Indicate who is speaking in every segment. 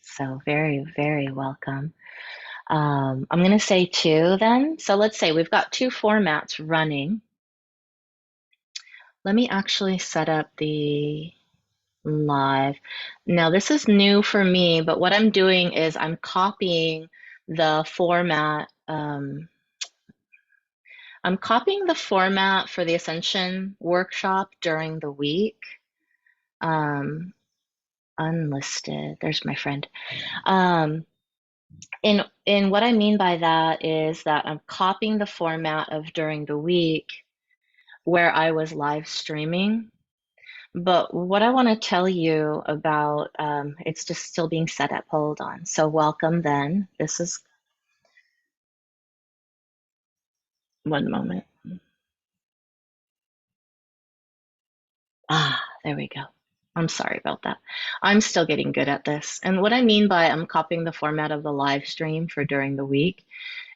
Speaker 1: So very, very welcome. I'm going to say two then. So let's say we've got two formats running. Let me actually set up the live. Now, this is new for me, but what I'm doing is I'm copying the format. I'm copying the format for the Ascension workshop during the week. Unlisted. There's my friend. Um, in what I mean by that is that I'm copying the format of during the week where I was live streaming. But what I want to tell you about, it's just still being set up. Hold on. So welcome then. This is one moment. There we go. I'm sorry about that. I'm still getting good at this. And what I mean by I'm copying the format of the live stream for during the week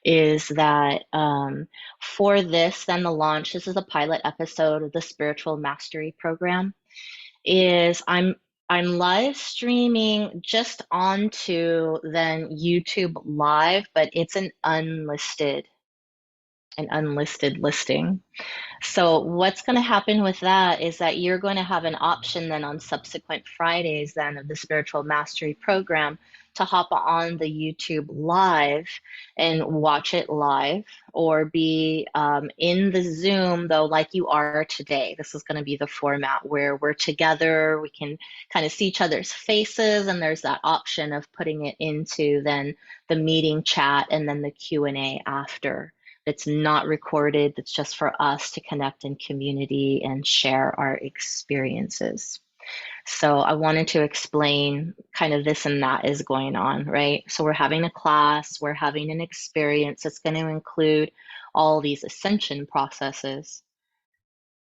Speaker 1: is that for this, then the launch, this is a pilot episode of the Spiritual Mastery Program, is I'm live streaming just onto then YouTube Live, but it's an unlisted listing. So what's going to happen with that is that you're going to have an option then on subsequent Fridays then of the Spiritual Mastery Program to hop on the YouTube live and watch it live or be in the Zoom though like you are today. This is going to be the format where we're together, we can kind of see each other's faces, and there's that option of putting it into then the meeting chat and then the Q&A after. It's not recorded, that's just for us to connect in community and share our experiences. So I wanted to explain kind of this and that is going on, right? So we're having a class, we're having an experience that's going to include all these ascension processes.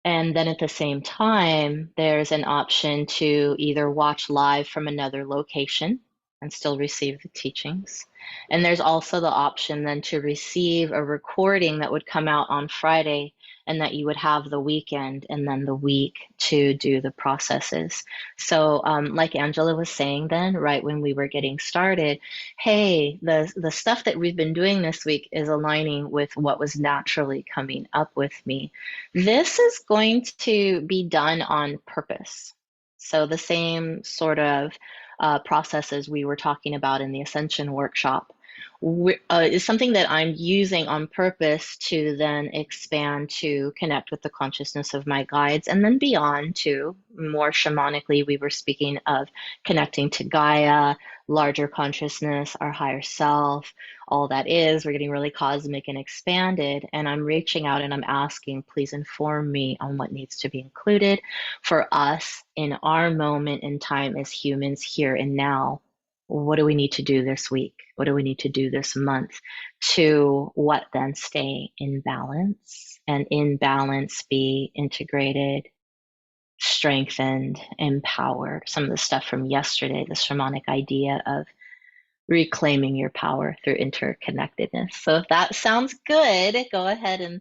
Speaker 1: And then at the same time, there's an option to either watch live from another location and still receive the teachings. And there's also the option then to receive a recording that would come out on Friday and that you would have the weekend and then the week to do the processes. So like Angela was saying then, right when we were getting started, hey, the stuff that we've been doing this week is aligning with what was naturally coming up with me. This is going to be done on purpose. So the same sort of processes we were talking about in the Ascension workshop is something that I'm using on purpose to then expand to connect with the consciousness of my guides and then beyond to more shamanically. We were speaking of connecting to Gaia, larger consciousness, our higher self, all that is. We're getting really cosmic and expanded. And I'm reaching out and I'm asking, please inform me on what needs to be included for us in our moment in time as humans here and now. What do we need to do this week? What do we need to do this month to what then stay in balance and in balance be integrated, strengthened, empowered? Some of the stuff from yesterday, the shamanic idea of reclaiming your power through interconnectedness. So if that sounds good, go ahead and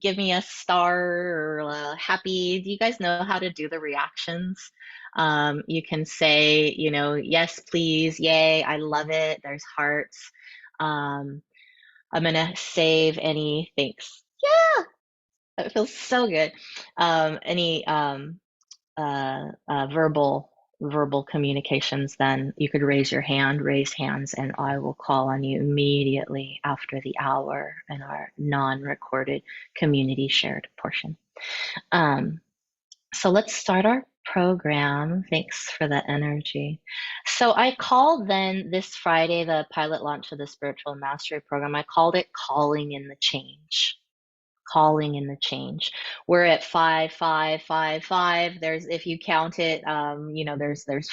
Speaker 1: give me a star or a happy. Do you guys know how to do the reactions? You can say, yes, please, yay, I love it. There's hearts. I'm gonna save any thanks. Yeah, that feels so good. Any verbal communications, then you could raise your hand, raise hands, and I will call on you immediately after the hour in our non-recorded community shared portion. So let's start our program. Thanks for the energy. So I called then this Friday, the pilot launch of the Spiritual Mastery Program, I called it Calling in the Change. Calling in the change. We're at 5 5 5 5. There's, if you count it, there's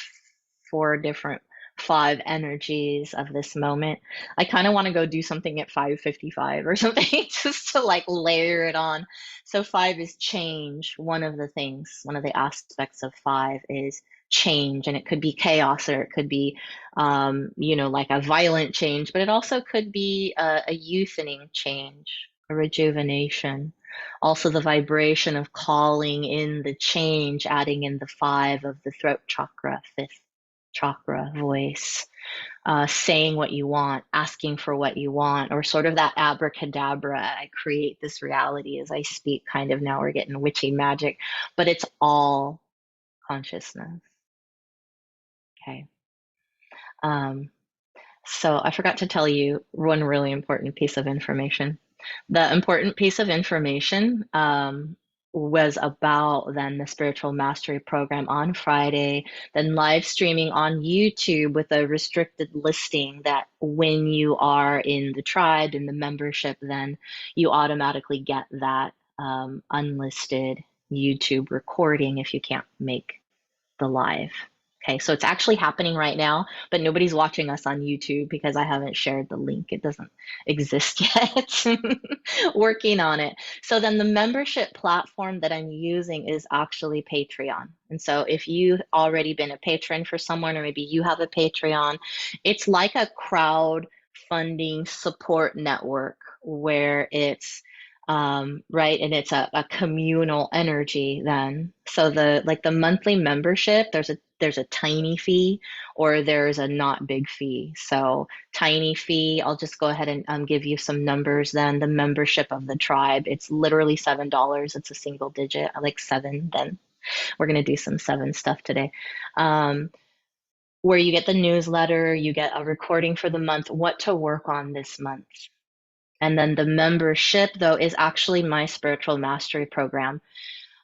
Speaker 1: four different five energies of this moment. I kind of want to go do something at 5:55 or something just to like layer it on. So five is change. One of the aspects of five is change, and it could be chaos or it could be like a violent change, but it also could be a youthening change, a rejuvenation. Also, the vibration of calling in the change, adding in the five of the throat chakra, fifth chakra, voice. saying what you want, asking for what you want, or sort of that abracadabra. I create this reality as I speak, kind of. Now we're getting witchy magic, but it's all consciousness. Okay. Um, so I forgot to tell you one really important piece of information. The important piece of information was about then the spiritual mastery program on Friday, then live streaming on YouTube with a restricted listing that when you are in the tribe, in the membership, then you automatically get that unlisted YouTube recording if you can't make the live. Okay, so it's actually happening right now, but nobody's watching us on YouTube because I haven't shared the link. It doesn't exist yet. Working on it. So then the membership platform that I'm using is actually Patreon. And so if you've already been a patron for someone, or maybe you have a Patreon, it's like a crowd funding support network where it's right, and it's a communal energy then. So the monthly membership, there's a tiny fee or there's a not big fee. So tiny fee, I'll just go ahead and give you some numbers then. The membership of the tribe, it's literally $7. It's a single digit. I like seven then. We're gonna do some seven stuff today. Where you get the newsletter, you get a recording for the month, what to work on this month. And then the membership, though, is actually my spiritual mastery program.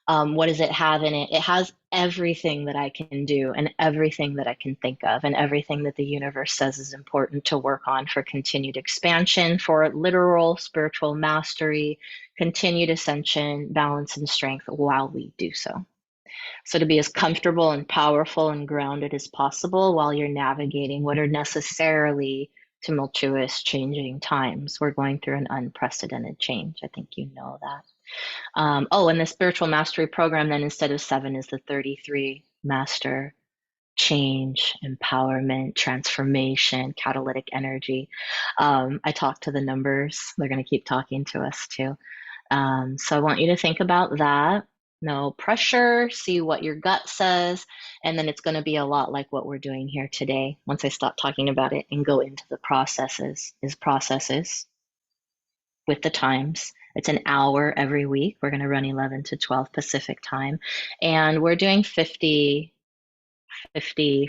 Speaker 1: What does it have in it? It has everything that I can do and everything that I can think of and everything that the universe says is important to work on for continued expansion, for literal spiritual mastery, continued ascension, balance, and strength while we do so. So to be as comfortable and powerful and grounded as possible while you're navigating what are necessarily tumultuous, changing times. We're going through an unprecedented change. I think you know that. And the spiritual mastery program, then instead of 7 is the 33 master change, empowerment, transformation, catalytic energy. I talk to the numbers. They're going to keep talking to us too. So I want you to think about that. No pressure, see what your gut says, and then it's going to be a lot like what we're doing here today. Once I stop talking about it and go into the processes with the times. It's an hour every week. We're going to run 11 to 12 Pacific time, and we're doing 50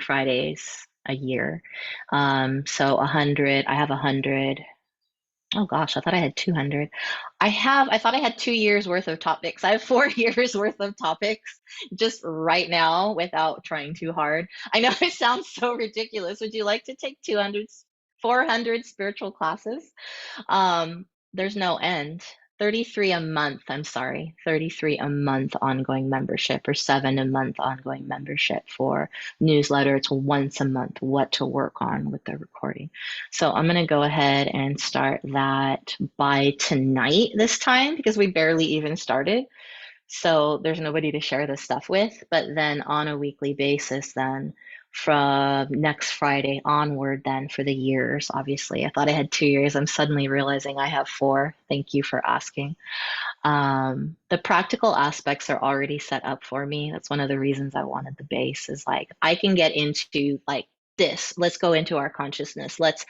Speaker 1: Fridays a year. So 100, I have 100. Oh gosh, I thought I had 200. I thought I had 2 years worth of topics. I have 4 years worth of topics just right now without trying too hard. I know it sounds so ridiculous. Would you like to take 200, 400 spiritual classes? There's no end. 33 a month, I'm sorry, 33 a month ongoing membership, or 7 a month ongoing membership for newsletter. It's once a month, what to work on with the recording. So I'm going to go ahead and start that by tonight this time, because we barely even started. So there's nobody to share this stuff with, but then on a weekly basis, then from next Friday onward, then for the years, obviously. I thought I had 2 years. I'm suddenly realizing I have 4. Thank you for asking. The practical aspects are already set up for me. That's one of the reasons I wanted the base, is like I can get into like this. Let's go into our consciousness. Let's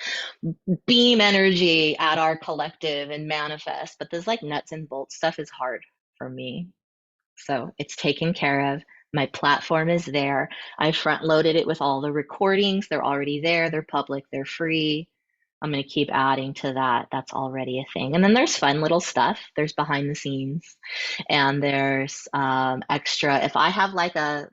Speaker 1: beam energy at our collective and manifest. But this like nuts and bolts stuff is hard for me. So it's taken care of. My platform is there. I front loaded it with all the recordings. They're already there. They're public. They're free. I'm going to keep adding to that. That's already a thing. And then there's fun little stuff. There's behind the scenes, and there's extra. If I have like a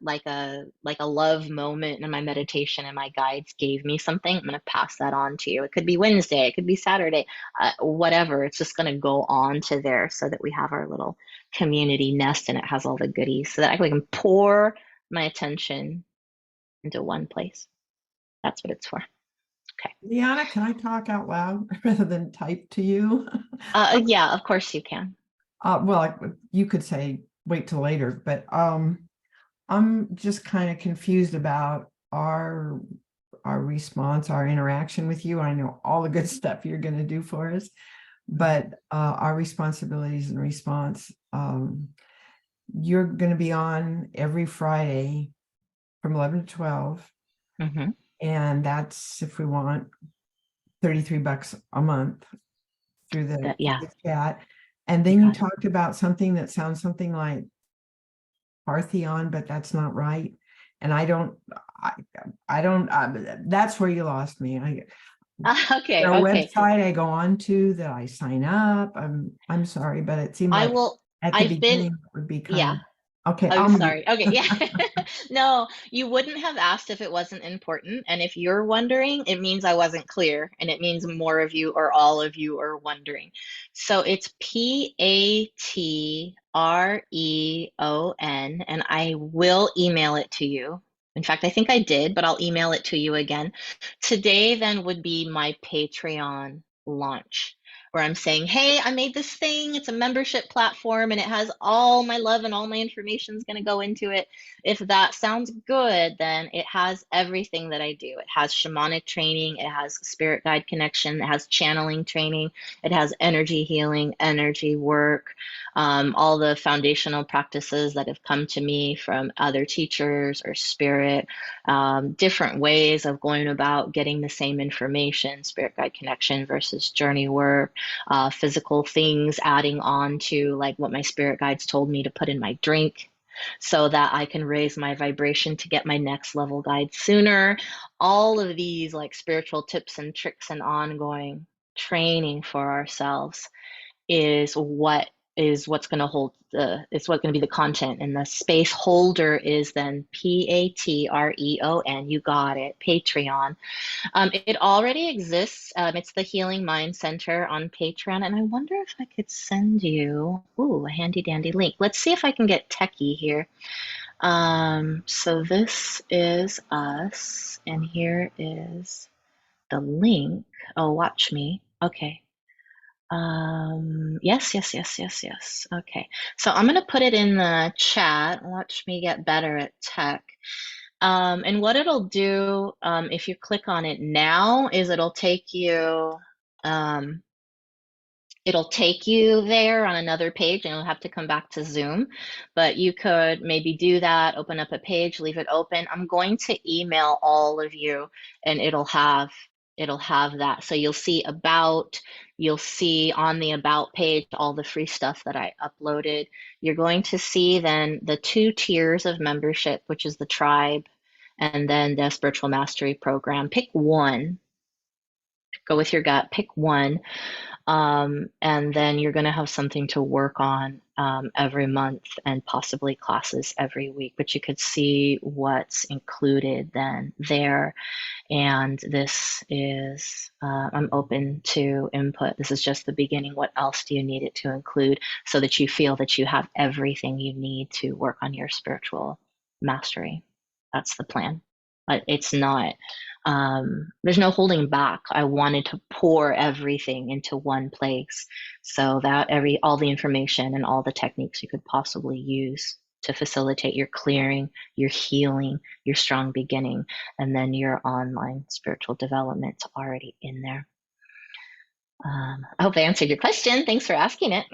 Speaker 1: love moment in my meditation and my guides gave me something, I'm going to pass that on to you. It could be Wednesday, it could be Saturday, whatever. It's just going to go on to there so that we have our little community nest, and it has all the goodies so that I can pour my attention into one place. That's what it's for. Okay.
Speaker 2: Liana, can I talk out loud rather than type to you?
Speaker 1: Yeah, of course you can.
Speaker 2: Well, you could say wait till later, but I'm just kind of confused about our response, our interaction with you. I know all the good stuff you're going to do for us, but our responsibilities and response. You're going to be on every Friday from 11 to 12.
Speaker 1: Mm-hmm.
Speaker 2: And that's if we want $33 a month through
Speaker 1: That,
Speaker 2: through
Speaker 1: yeah,
Speaker 2: the chat. And
Speaker 1: you
Speaker 2: then you
Speaker 1: got it.
Speaker 2: talked about something that sounds something like Parthenon, but that's not right. And I, I don't, that's where you lost me.
Speaker 1: Okay,
Speaker 2: There a
Speaker 1: okay.
Speaker 2: website I go on to that I sign up? I'm sorry, but it seemed
Speaker 1: I
Speaker 2: like
Speaker 1: will,
Speaker 2: at the
Speaker 1: I've been,
Speaker 2: beginning it would be kind
Speaker 1: yeah.
Speaker 2: of, okay,
Speaker 1: Oh,
Speaker 2: I'll mute.
Speaker 1: sorry. Okay, yeah. No, you wouldn't have asked if it wasn't important. And if you're wondering, it means I wasn't clear, and it means more of you or all of you are wondering. So it's Patreon, and I will email it to you. In fact, I think I did, but I'll email it to you again. Today then would be my Patreon launch, where I'm saying, hey, I made this thing. It's a membership platform and it has all my love and all my information is going to go into it. If that sounds good, then it has everything that I do. It has shamanic training, it has spirit guide connection, it has channeling training, it has energy healing, energy work, all the foundational practices that have come to me from other teachers or spirit, different ways of going about getting the same information, spirit guide connection versus journey work, physical things, adding on to like what my spirit guides told me to put in my drink so that I can raise my vibration to get my next level guide sooner. All of these like spiritual tips and tricks and ongoing training for ourselves is what's going to hold it's what's going to be the content, and the space holder is then Patreon. You got it, Patreon. It already exists. It's the Healing Mind Center on Patreon, and I wonder if I could send you a handy dandy link. Let's see if I can get techie here. So this is us, and here is the link. Oh, watch me. Okay. Yes. Okay. So I'm gonna put it in the chat. Watch me get better at tech. And what it'll do, if you click on it now, is um, it'll take you there on another page and you'll have to come back to Zoom. But you could maybe do that, open up a page, leave it open. I'm going to email all of you and it'll have that. So you'll see about, you'll see on the about page all the free stuff that I uploaded. You're going to see then the 2 tiers of membership, which is the tribe and then the spiritual mastery program. Pick one, go with your gut, pick one, and then you're going to have something to work on every month and possibly classes every week. But you could see what's included then there. And this is, I'm open to input. This is just the beginning. What else do you need it to include so that you feel that you have everything you need to work on your spiritual mastery? That's the plan. But it's not, there's no holding back. I wanted to pour everything into one place so that all the information and all the techniques you could possibly use to facilitate your clearing, your healing, your strong beginning, and then your online spiritual development already in there. I hope I answered your question. Thanks for asking it.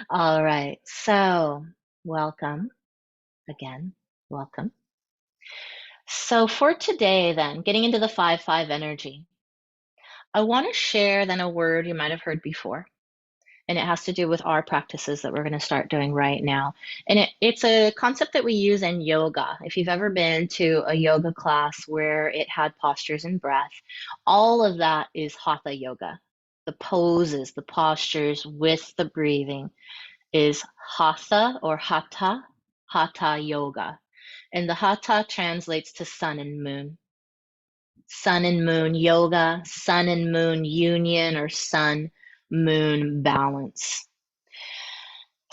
Speaker 1: All right. So, welcome again. Welcome. So, for today, then, getting into the 5-5 energy, I want to share then a word you might have heard before, and it has to do with our practices that we're going to start doing right now. And it's a concept that we use in yoga. If you've ever been to a yoga class where it had postures and breath, all of that is hatha yoga. The poses, the postures with the breathing is hatha or hatha yoga. And the hatha translates to sun and moon yoga, sun and moon union, or sun moon balance.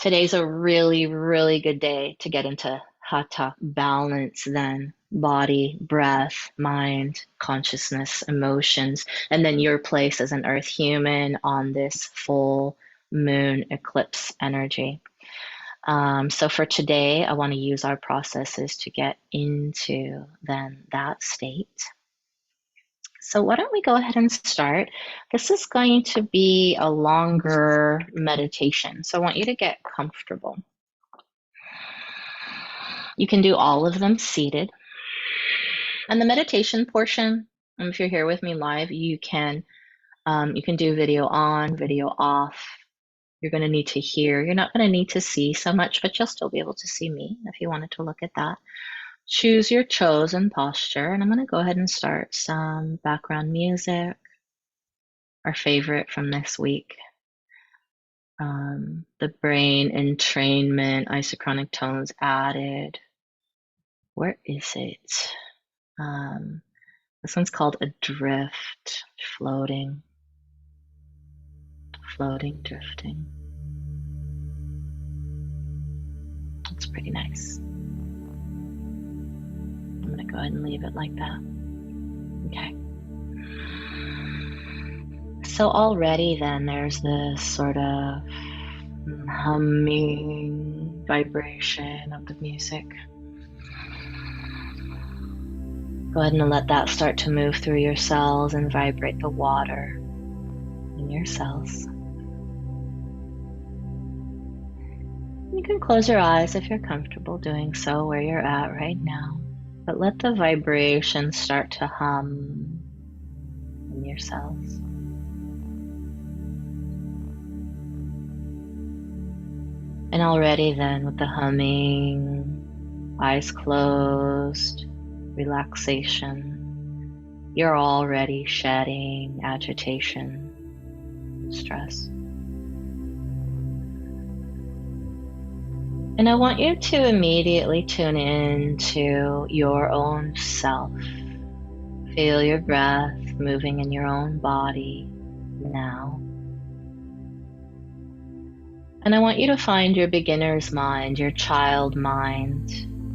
Speaker 1: Today's a really, really good day to get into hatha balance, then body, breath, mind, consciousness, emotions, and then your place as an earth human on this full moon eclipse energy. So for today, I want to use our processes to get into then that state. So why don't we go ahead and start? This is going to be a longer meditation, so I want you to get comfortable. You can do all of them seated. And the meditation portion, if you're here with me live, you can do video on, video off. You're going to need to hear. You're not going to need to see so much, but you'll still be able to see me if you wanted to look at that. Choose your chosen posture, and I'm going to go ahead and start some background music, our favorite from this week. The brain entrainment, isochronic tones added. Where is it? This one's called Adrift, floating, drifting. It's pretty nice. I'm going to go ahead and leave it like that. Okay. So already then there's this sort of humming vibration of the music. Go ahead and let that start to move through your cells and vibrate the water in your cells. You can close your eyes if you're comfortable doing so where you're at right now, but let the vibration start to hum in your cells. And already then with the humming, eyes closed, relaxation, you're already shedding agitation, stress. And I want you to immediately tune in to your own self. Feel your breath moving in your own body now. And I want you to find your beginner's mind, your child mind.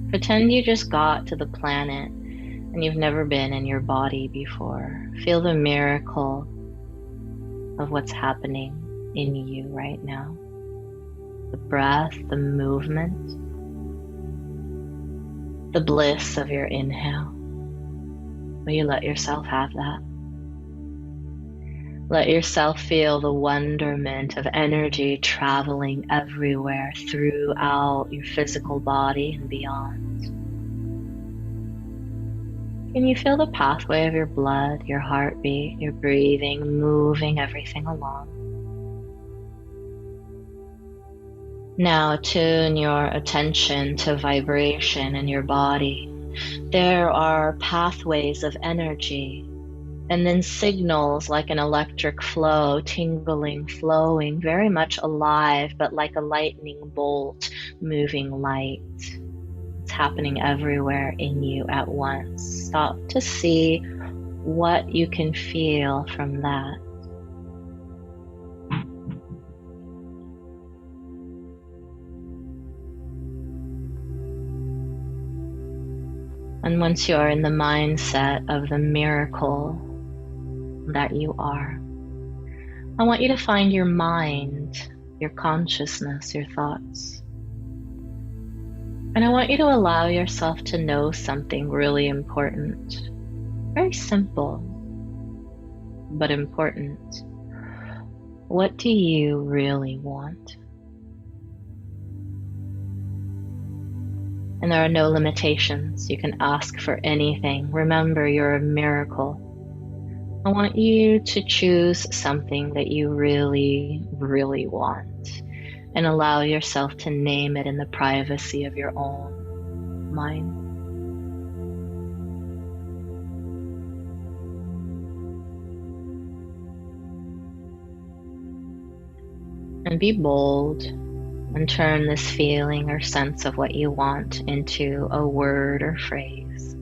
Speaker 1: Pretend you just got to the planet and you've never been in your body before. Feel the miracle of what's happening in you right now. The breath, the movement, the bliss of your inhale. Will you let yourself have that? Let yourself feel the wonderment of energy traveling everywhere throughout your physical body and beyond. Can you feel the pathway of your blood, your heartbeat, your breathing, moving everything along? Now attune your attention to vibration in your body. There are pathways of energy, and then signals like an electric flow, tingling, flowing, very much alive, but like a lightning bolt, moving light. It's happening everywhere in you at once. Stop to see what you can feel from that. And once you are in the mindset of the miracle that you are, I want you to find your mind, your consciousness, your thoughts. And I want you to allow yourself to know something really important. Very simple, but important. What do you really want? And there are no limitations. You can ask for anything. Remember, you're a miracle. I want you to choose something that you really, really want and allow yourself to name it in the privacy of your own mind. And be bold and turn this feeling or sense of what you want into a word or phrase.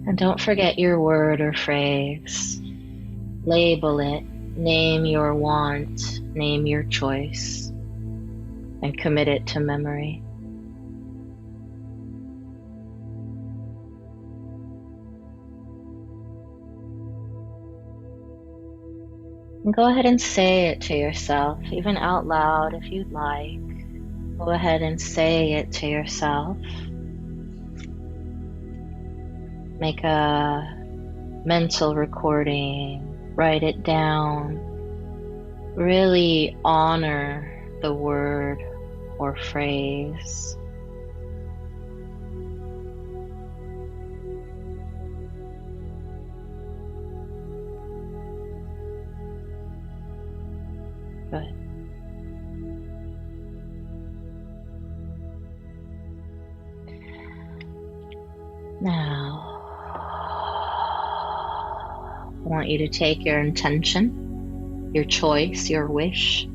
Speaker 1: And don't forget your word or phrase. Label it, name your want, name your choice, and commit it to memory. And go ahead and say it to yourself, even out loud if you'd like. Go ahead and say it to yourself. Make a mental recording, write it down. Really honor the word or phrase. Good. Now, I want you to take your intention, your choice, your wish,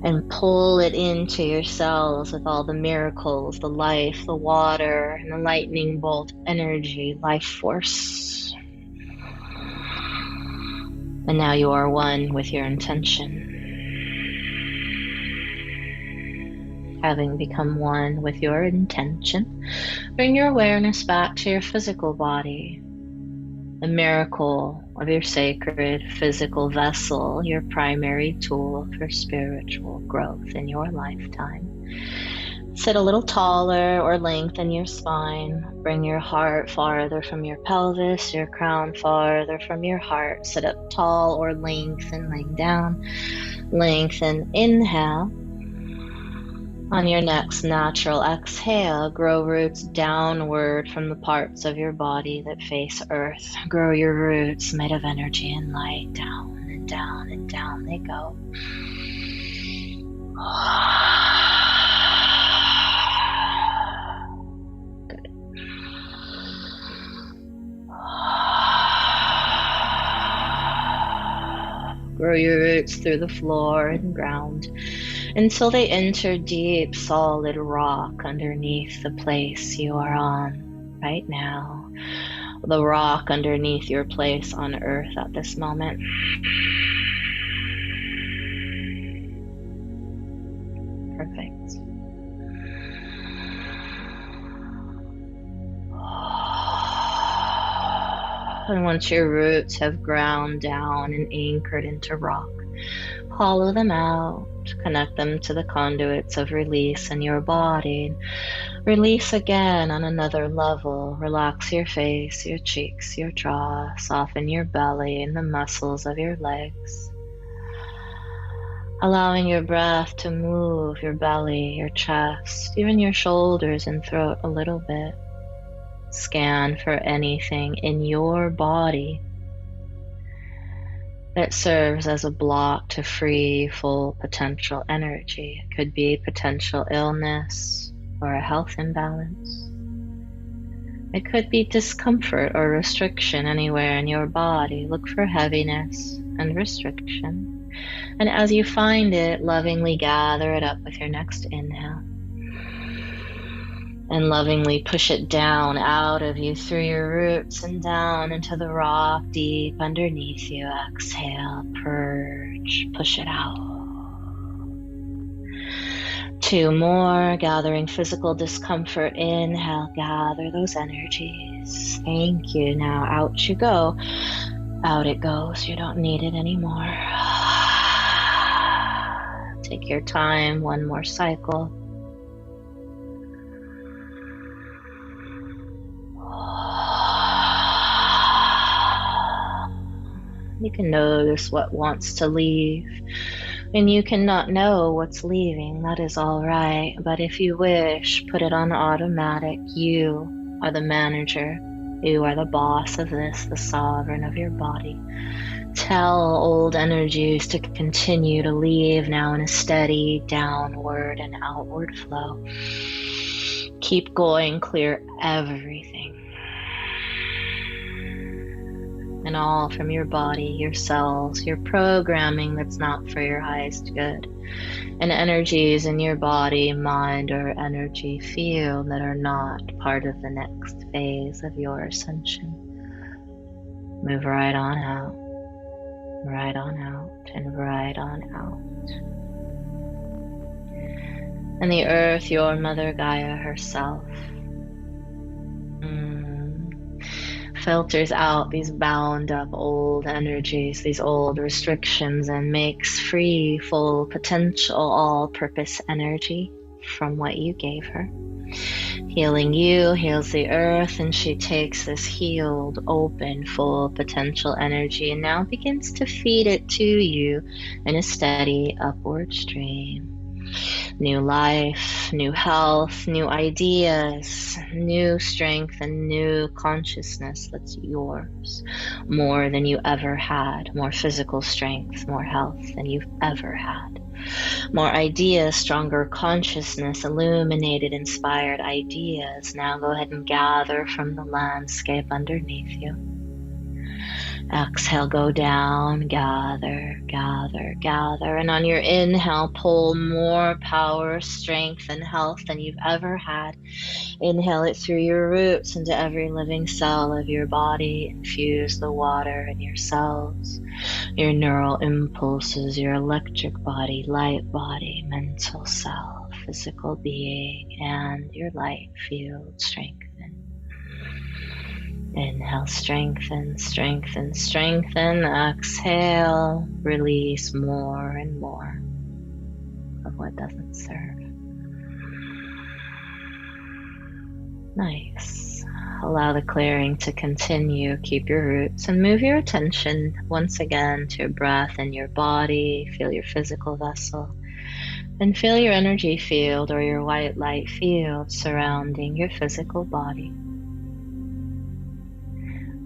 Speaker 1: and pull it into your cells with all the miracles, the life, the water, and the lightning bolt energy, life force. And now you are one with your intention. Having become one with your intention, bring your awareness back to your physical body, the miracle of your sacred physical vessel, your primary tool for spiritual growth in your lifetime. Sit a little taller or lengthen your spine. Bring your heart farther from your pelvis, your crown farther from your heart. Sit up tall or lengthen, laying down. Lengthen, inhale. On your next natural exhale, grow roots downward from the parts of your body that face earth. Grow your roots made of energy and light, down and down and down they go. Good. Grow your roots through the floor and ground until they enter deep, solid rock underneath the place you are on right now. The rock underneath your place on earth at this moment. Perfect. And once your roots have ground down and anchored into rock, hollow them out, connect them to the conduits of release in your body. Release again on another level. Relax your face, your cheeks, your jaw, soften your belly and the muscles of your legs. Allowing your breath to move your belly, your chest, even your shoulders and throat a little bit. Scan for anything in your body that serves as a block to free full potential energy. It could be potential illness or a health imbalance. It could be discomfort or restriction anywhere in your body. Look for heaviness and restriction. And as you find it, lovingly gather it up with your next inhale. And lovingly push it down out of you through your roots and down into the rock deep underneath you. Exhale, purge, push it out. 2 more, gathering physical discomfort. Inhale, gather those energies. Thank you. Now out you go. Out it goes. You don't need it anymore. Take your time. 1 more cycle. You can notice what wants to leave, and you cannot know what's leaving. That is all right. But if you wish, put it on automatic. You are the manager. You are the boss of this, the sovereign of your body. Tell old energies to continue to leave now in a steady downward and outward flow. Keep going, clear everything. And all from your body, your cells, your programming that's not for your highest good, and energies in your body, mind, or energy field that are not part of the next phase of your ascension. Move right on out, right on out, and right on out. And the earth, your mother Gaia herself, filters out these bound up old energies, these old restrictions, and makes free, full potential, all-purpose energy from what you gave her. Healing you, heals the earth, and she takes this healed, open, full potential energy and now begins to feed it to you in a steady upward stream. New life, new health, new ideas, new strength, and new consciousness that's yours. More than you ever had. More physical strength, more health than you've ever had. More ideas, stronger consciousness, illuminated, inspired ideas. Now go ahead and gather from the landscape underneath you. Exhale, go down, gather, gather, gather. And on your inhale, pull more power, strength, and health than you've ever had. Inhale it through your roots into every living cell of your body. Infuse the water in your cells, your neural impulses, your electric body, light body, mental self, physical being, and your light field strengthen. Inhale, strengthen, strengthen, strengthen. Exhale, release more and more of what doesn't serve. Nice. Allow the clearing to continue. Keep your roots and move your attention once again to your breath and your body. Feel your physical vessel and feel your energy field or your white light field surrounding your physical body.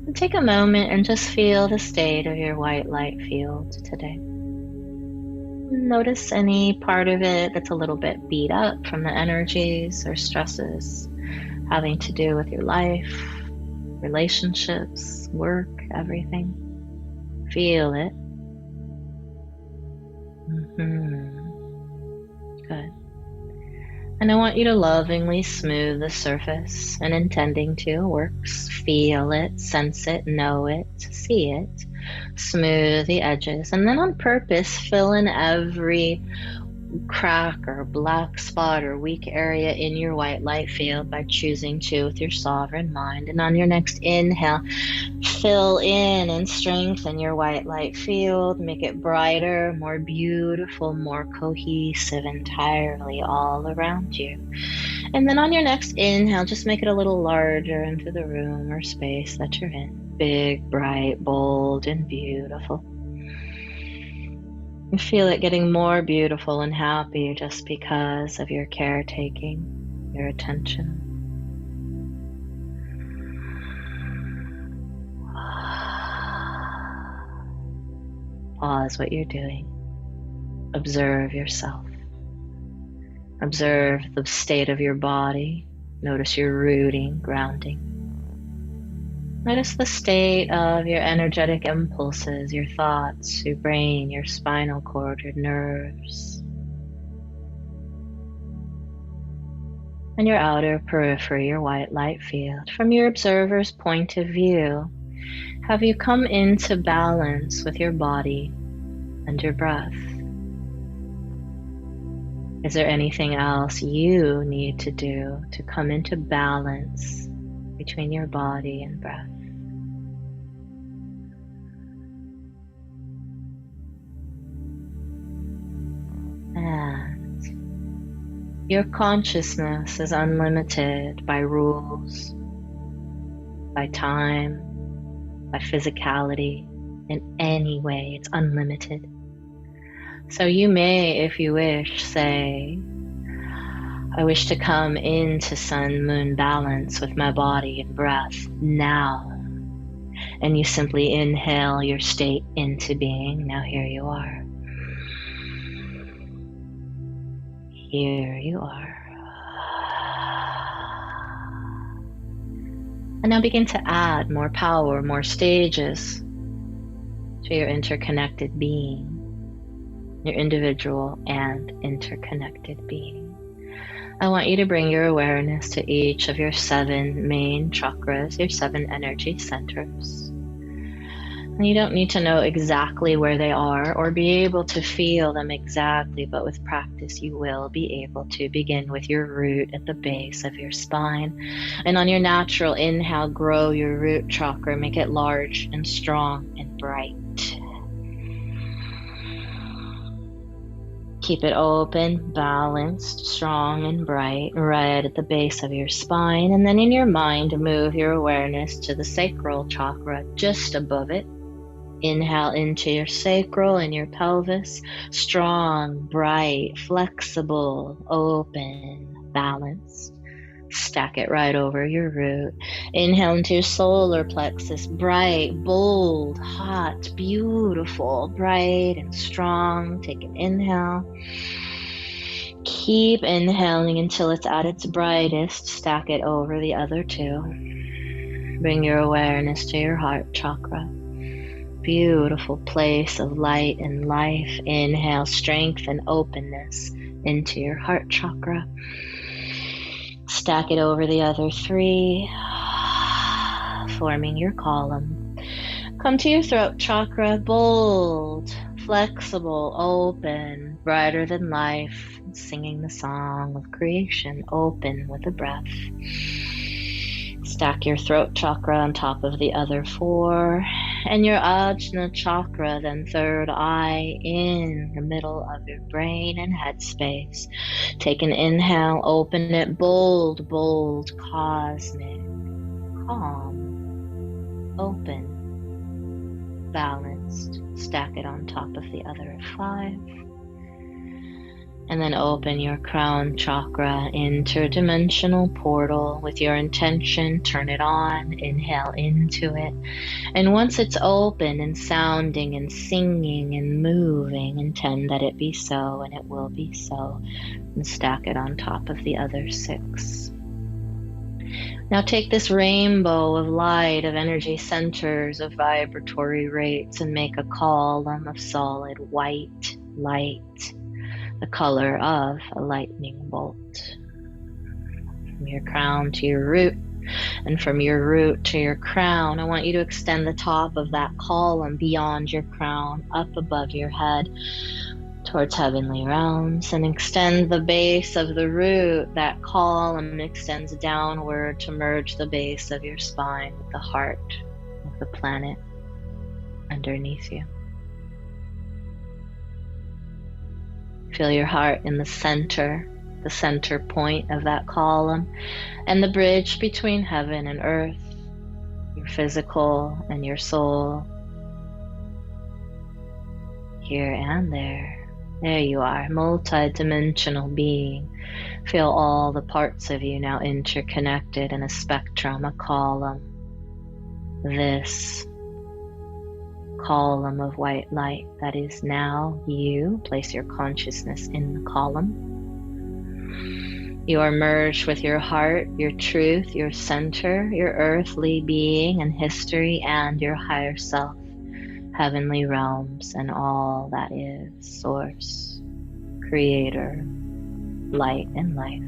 Speaker 1: And take a moment and just feel the state of your white light field today. Notice any part of it that's a little bit beat up from the energies or stresses having to do with your life, relationships, work, everything. Feel it. Good. And I want you to lovingly smooth the surface, and intending to works. Feel it, sense it, know it, see it. Smooth the edges, and then on purpose, fill in every crack or black spot or weak area in your white light field by choosing to with your sovereign mind. And on your next inhale, fill in and strengthen your white light field. Make it brighter, more beautiful, more cohesive entirely all around you. And then on your next inhale, just make it a little larger into the room or space that you're in. Big, bright, bold, and beautiful. You feel it getting more beautiful and happy just because of your caretaking, your attention. Pause what you're doing. Observe yourself. Observe the state of your body. Notice your rooting, grounding. Notice the state of your energetic impulses, your thoughts, your brain, your spinal cord, your nerves, and your outer periphery, your white light field. From your observer's point of view, have you come into balance with your body and your breath? Is there anything else you need to do to come into balance between your body and breath? And your consciousness is unlimited by rules, by time, by physicality. In any way, it's unlimited. So you may, if you wish, say, I wish to come into sun-moon balance with my body and breath now. And you simply inhale your state into being. Now here you are. Here you are. And now begin to add more power, more stages to your interconnected being, your individual and interconnected being. I want you to bring your awareness to each of your 7 main chakras, your 7 energy centers. And you don't need to know exactly where they are or be able to feel them exactly, but with practice you will be able to. Begin with your root at the base of your spine. And on your natural inhale, grow your root chakra, make it large and strong and bright. Keep it open, balanced, strong, and bright, right at the base of your spine. And then in your mind, move your awareness to the sacral chakra just above it. Inhale into your sacral and your pelvis. Strong, bright, flexible, open, balanced. Stack it right over your root. Inhale into your solar plexus. Bright, bold, hot, beautiful, bright and strong. Take an inhale. Keep inhaling until it's at its brightest. Stack it over the other two. Bring your awareness to your heart chakra. Beautiful place of light and life. Inhale strength and openness into your heart chakra. Stack it over the other three, forming your column. Come to your throat chakra. Bold, flexible, open, brighter than life. Singing the song of creation, open with a breath. Stack your throat chakra on top of the other four, and your Ajna chakra, then third eye, in the middle of your brain and head space. Take an inhale, open it, bold, bold, cosmic, calm, open, balanced. Stack it on top of the other five. And then open your crown chakra, interdimensional portal. With your intention, turn it on, inhale into it. And once it's open and sounding and singing and moving, intend that it be so, and it will be so. And stack it on top of the other six. Now take this rainbow of light, of energy centers, of vibratory rates, and make a column of solid white light, the color of a lightning bolt. From your crown to your root, and from your root to your crown, I want you to extend the top of that column beyond your crown, up above your head, towards heavenly realms, and extend the base of the root. That column extends downward to merge the base of your spine with the heart of the planet underneath you. Feel your heart in the center point of that column, and the bridge between heaven and earth, your physical and your soul, here and there. There you are, multi-dimensional being. Feel all the parts of you now interconnected in a spectrum, a column. This column of white light that is now you. Place your consciousness in the column. You are merged with your heart, your truth, your center, your earthly being and history, and your higher self, heavenly realms, and all that is source, creator, light, and life.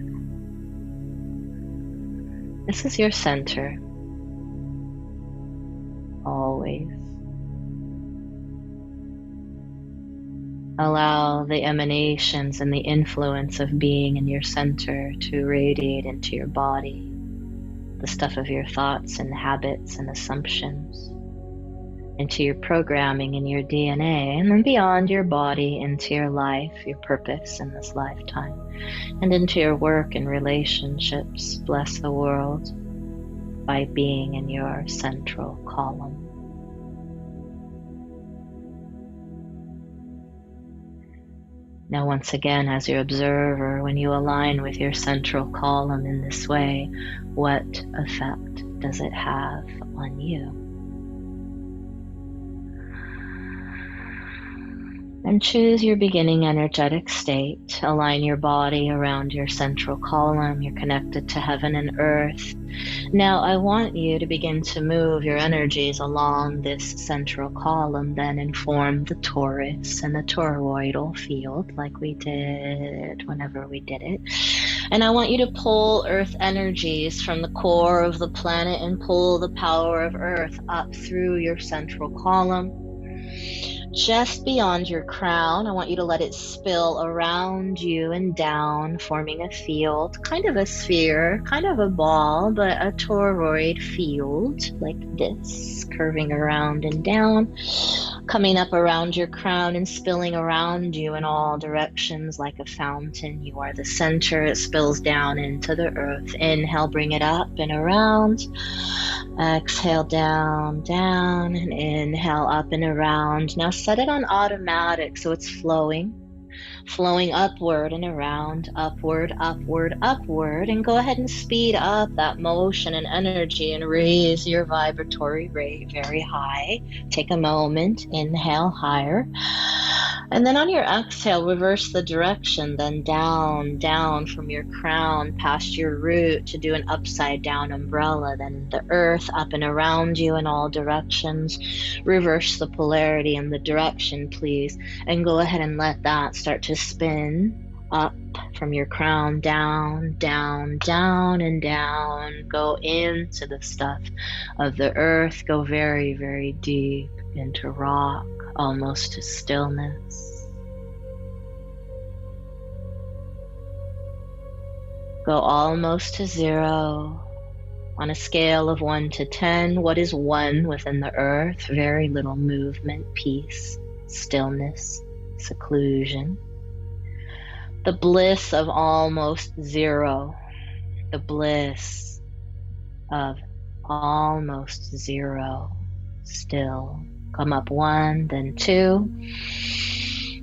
Speaker 1: This is your center, always. Allow the emanations and the influence of being in your center to radiate into your body, the stuff of your thoughts and habits and assumptions, into your programming in your DNA, and then beyond your body into your life, your purpose in this lifetime, and into your work and relationships. Bless the world by being in your central column. Now, once again, as your observer, when you align with your central column in this way, what effect does it have on you? And choose your beginning energetic state. Align your body around your central column. You're connected to heaven and earth. Now I want you to begin to move your energies along this central column, then and form the torus and the toroidal field like we did whenever we did it. And I want you to pull earth energies from the core of the planet and pull the power of earth up through your central column. just beyond your crown. I want you to let it spill around you and down, forming a field, kind of a sphere, kind of a ball, but a toroid field like this, curving around and down, coming up around your crown and spilling around you in all directions like a fountain. You are the center. It spills down into the earth. Inhale, bring it up and around. Exhale, down, down, and inhale up and around. Now set it on automatic so it's flowing upward and around, upward, upward, upward. And go ahead and speed up that motion and energy and raise your vibratory rate very high. Take a moment, inhale higher. And then on your exhale, reverse the direction, then down, down from your crown past your root to do an upside down umbrella, then the earth up and around you in all directions. Reverse the polarity and the direction, please, and go ahead and let that start to spin up from your crown, down, down, down, and down. Go into the stuff of the earth. Go very, very deep into rock, almost to stillness. Go almost to zero. On a scale of 1 to 10, what is 1 within the earth? Very little movement, peace, stillness, seclusion. The bliss of almost zero. The bliss of almost zero. Still. Come up 1, then 2.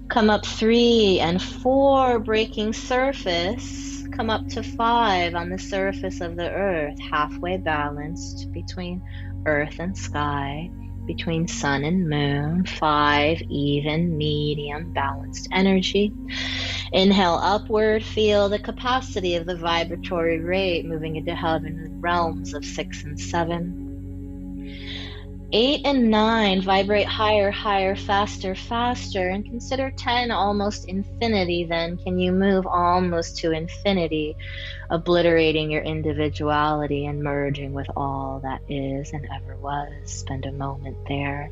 Speaker 1: Come up 3 and 4, breaking surface. Come up to 5 on the surface of the earth, halfway balanced between earth and sky, between sun and moon. 5, even, medium, balanced energy. Inhale upward, feel the capacity of the vibratory rate moving into heaven realms of 6 and 7. 8 and 9, vibrate higher, higher, faster, faster, and consider 10 almost infinity. Then can you move almost to infinity, obliterating your individuality and merging with all that is and ever was. Spend a moment there.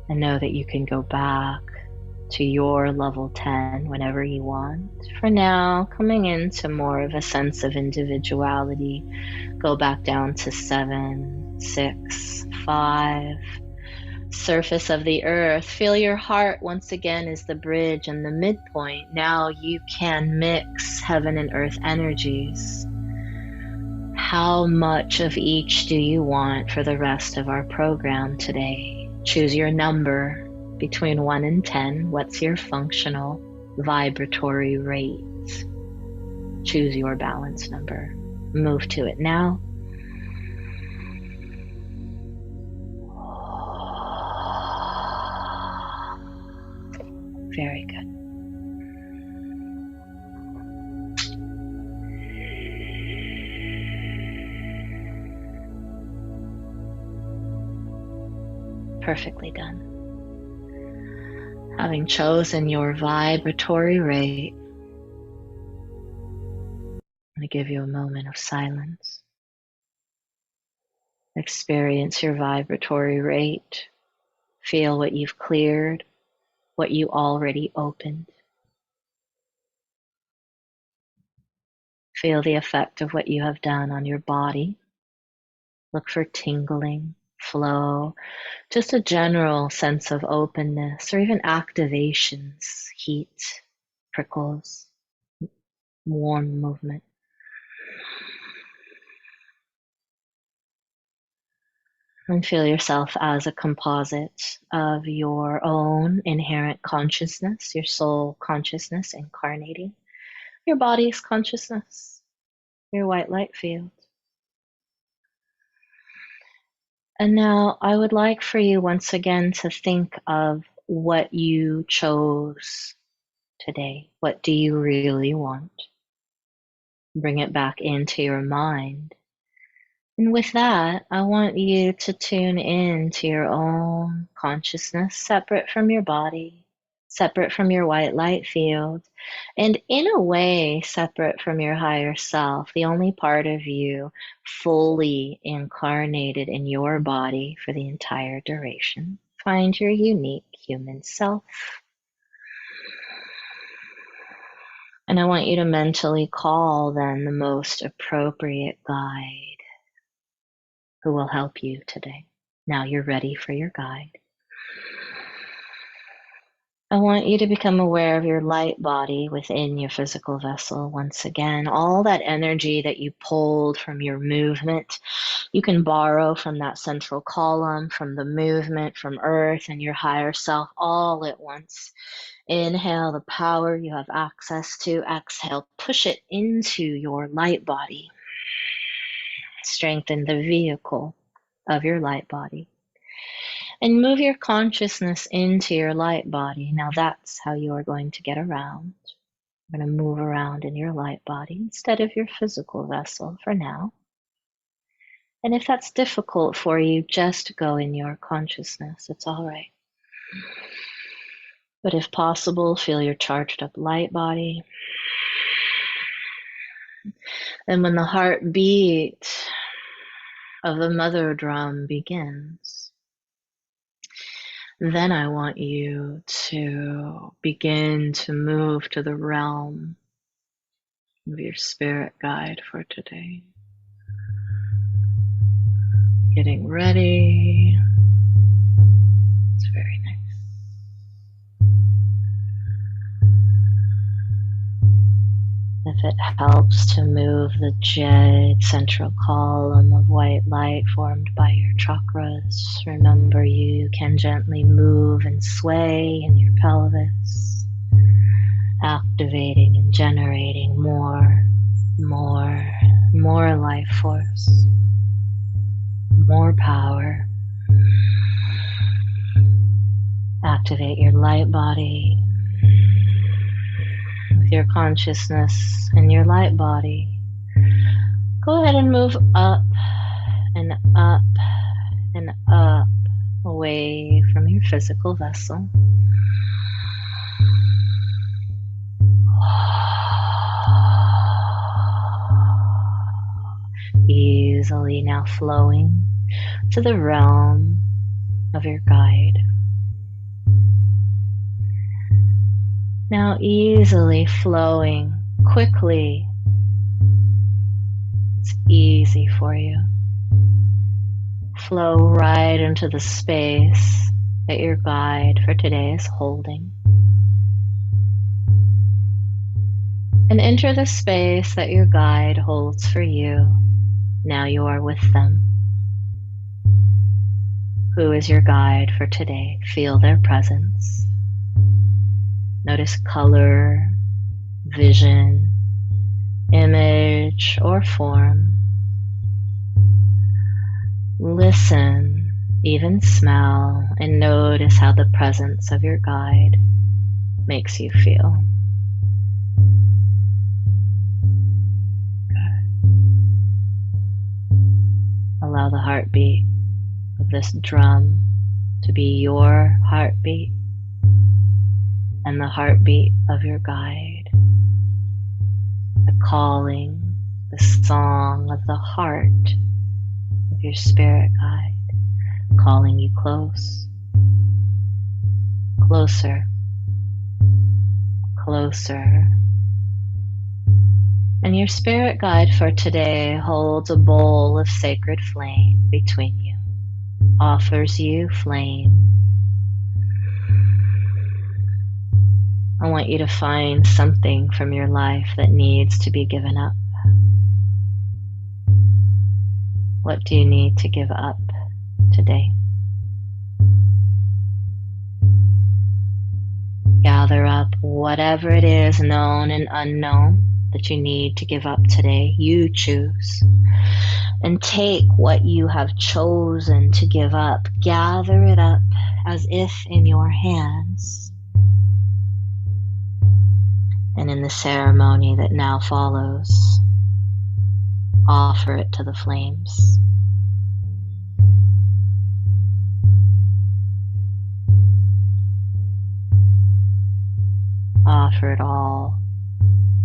Speaker 1: And know that you can go back to your level 10 whenever you want. For now, coming into more of a sense of individuality, go back down to 7, 6, 5. Surface of the earth. Feel your heart once again is the bridge and the midpoint. Now you can mix heaven and earth energies. How much of each do you want for the rest of our program today? Choose your number. Between 1 and 10, what's your functional vibratory rate? Choose your balance number. Move to it now. Very good. Perfectly done. Having chosen your vibratory rate, I'm going to give you a moment of silence. Experience your vibratory rate. Feel what you've cleared, what you already opened. Feel the effect of what you have done on your body. Look for tingling, flow, just a general sense of openness, or even activations, heat, prickles, warm movement. And feel yourself as a composite of your own inherent consciousness, your soul consciousness incarnating, your body's consciousness, your white light field. And now I would like for you once again to think of what you chose today. What do you really want? Bring it back into your mind. And with that, I want you to tune in to your own consciousness, separate from your body. separate from your white light field, and in a way, separate from your higher self, the only part of you fully incarnated in your body for the entire duration. Find your unique human self. And I want you to mentally call then the most appropriate guide who will help you today. Now you're ready for your guide. I want you to become aware of your light body within your physical vessel once again. All that energy that you pulled from your movement, you can borrow from that central column, from the movement, from Earth and your higher self all at once. Inhale the power you have access to. Exhale, push it into your light body. Strengthen the vehicle of your light body. And move your consciousness into your light body. Now that's how you are going to get around. You're going to move around in your light body instead of your physical vessel for now. And if that's difficult for you, just go in your consciousness. It's all right. But if possible, feel your charged up light body. And when the heartbeat of the mother drum begins, then I want you to begin to move to the realm of your spirit guide for today. Getting ready. It's very nice. If it helps to move the jade central column of white light formed by your chakras, remember you can gently move and sway in your pelvis, activating and generating more life force, more power. Activate your light body with your consciousness and your light body. Go ahead and move up and up and up away from your physical vessel. Easily now flowing to the realm of your guide. Now easily flowing quickly. It's easy for you. Flow right into the space that your guide for today is holding. And enter the space that your guide holds for you. Now you are with them. Who is your guide for today? Feel their presence. Notice color, vision, image, or form. Listen, even smell, and notice how the presence of your guide makes you feel. Good. Allow the heartbeat of this drum to be your heartbeat and the heartbeat of your guide. The calling, the song of the heart of your spirit guide, calling you close, closer, closer. And your spirit guide for today holds a bowl of sacred flame between you, offers you flame. I want you to find something from your life that needs to be given up. What do you need to give up today? Gather up whatever it is, known and unknown, that you need to give up today. You choose. And take what you have chosen to give up. Gather it up as if in your hands. And in the ceremony that now follows, offer it to the flames. Offer it all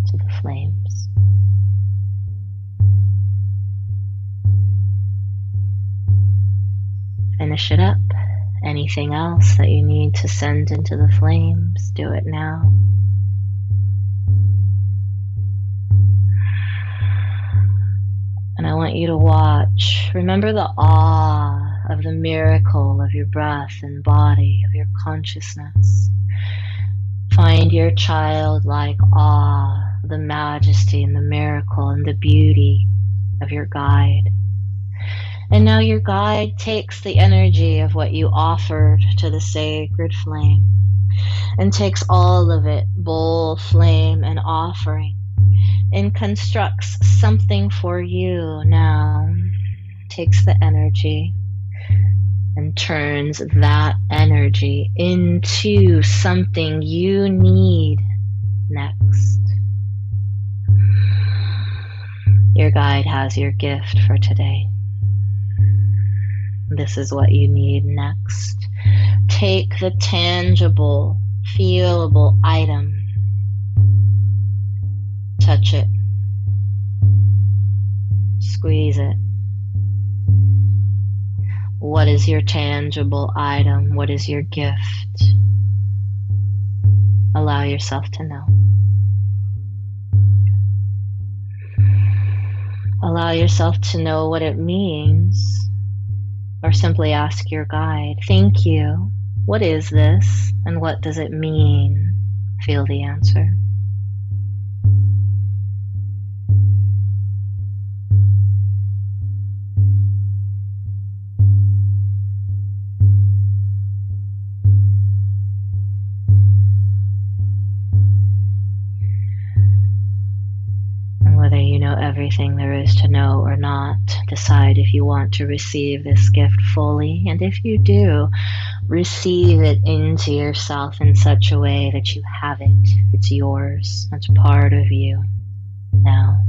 Speaker 1: to the flames. Finish it up. Anything else that you need to send into the flames, do it now. And I want you to watch. Remember the awe of the miracle of your breath and body, of your consciousness. Find your childlike awe, the majesty and the miracle and the beauty of your guide. And now your guide takes the energy of what you offered to the sacred flame and takes all of it, bowl, flame, and offering, and constructs something for you now. Takes the energy and turns that energy into something you need next. Your guide has your gift for today. This is what you need next. Take the tangible, feelable item, touch it, squeeze it. What is your tangible item? What is your gift? Allow yourself to know. Allow yourself to know what it means, or simply ask your guide, thank you. What is this, and what does it mean? Feel the answer. And whether you know everything there is to know or not, decide if you want to receive this gift fully. And if you do, receive it into yourself in such a way that you have it. It's yours. It's part of you now.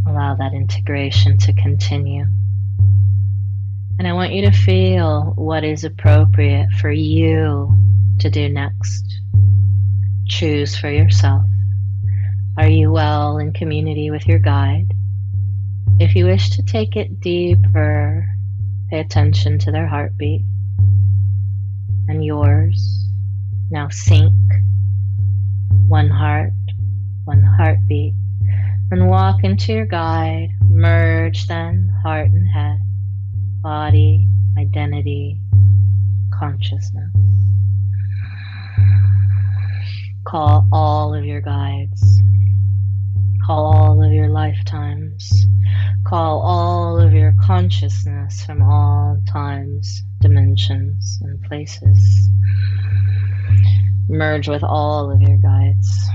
Speaker 1: Allow that integration to continue. And I want you to feel what is appropriate for you to do next. Choose for yourself. Are you well in community with your guide? If you wish to take it deeper, pay attention to their heartbeat and yours. Now sync. One heart, one heartbeat. And walk into your guide. Merge then heart and head, body, identity, consciousness. Call all of your guides. Call all of your lifetimes. Call all of your consciousness from all times, dimensions, and places. Merge with all of your guides.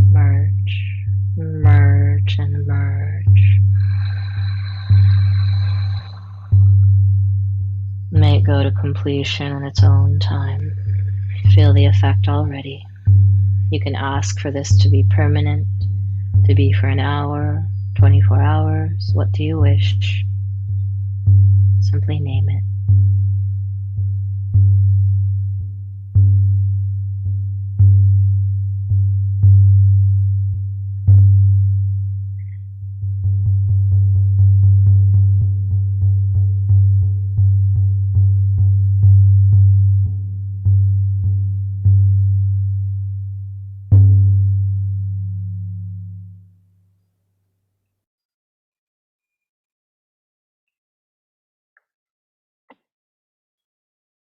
Speaker 1: Merge, merge, and merge. May it go to completion in its own time. Feel the effect already. You can ask for this to be permanent, to be for an hour, 24 hours. What do you wish? Simply name it.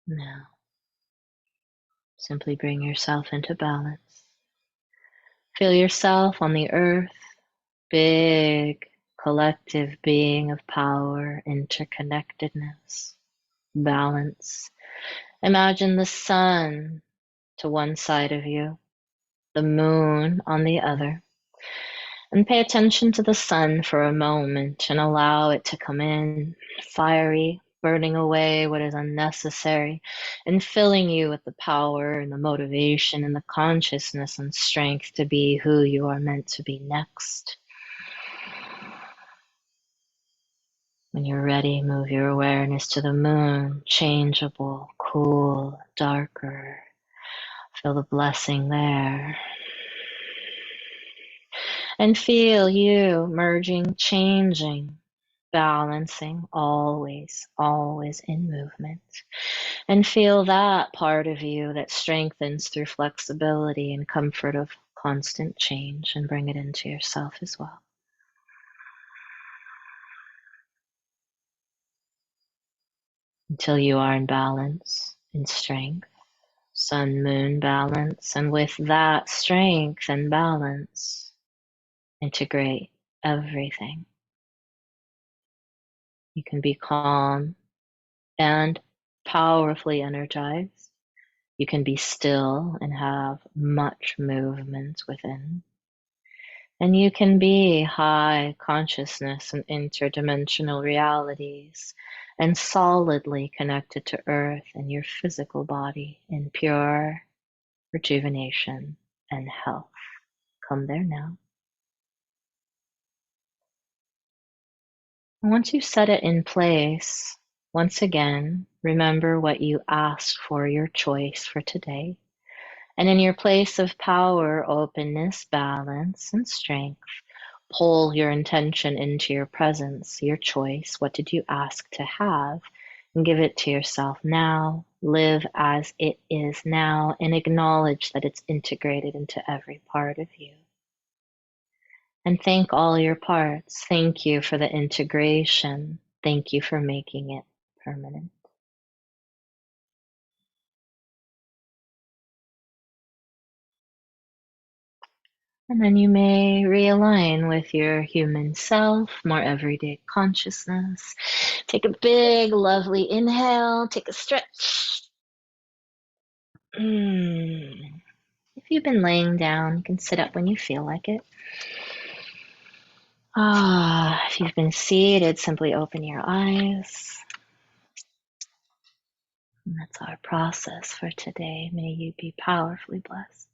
Speaker 1: Now, simply bring yourself into balance. Feel yourself on the earth, big collective being of power, interconnectedness, balance. Imagine the sun to one side of you, the moon on the other. And pay attention to the sun for a moment and allow it to come in, fiery, burning away what is unnecessary, and filling you with the power and the motivation and the consciousness and strength to be who you are meant to be next. When you're ready, move your awareness to the moon, changeable, cool, darker. Feel the blessing there. And feel you merging, changing, balancing, always, always in movement. And feel that part of you that strengthens through flexibility and comfort of constant change, and bring it into yourself as well. Until you are in balance, in strength, sun moon balance, and with that strength and balance, integrate everything. You can be calm and powerfully energized. You can be still and have much movement within. And you can be high consciousness and interdimensional realities and solidly connected to earth and your physical body in pure rejuvenation and health. Come there now. And once you set it in place, once again, remember what you asked for, your choice for today. And in your place of power, openness, balance, and strength, pull your intention into your presence, your choice. What did you ask to have? And give it to yourself now. Live as it is now and acknowledge that it's integrated into every part of you. And thank all your parts. Thank you for the integration. Thank you for making it permanent. And then you may realign with your human self, more everyday consciousness. Take a big, lovely inhale. Take a stretch. If you've been laying down, you can sit up when you feel like it. If you've been seated, simply open your eyes. And that's our process for today. May you be powerfully blessed.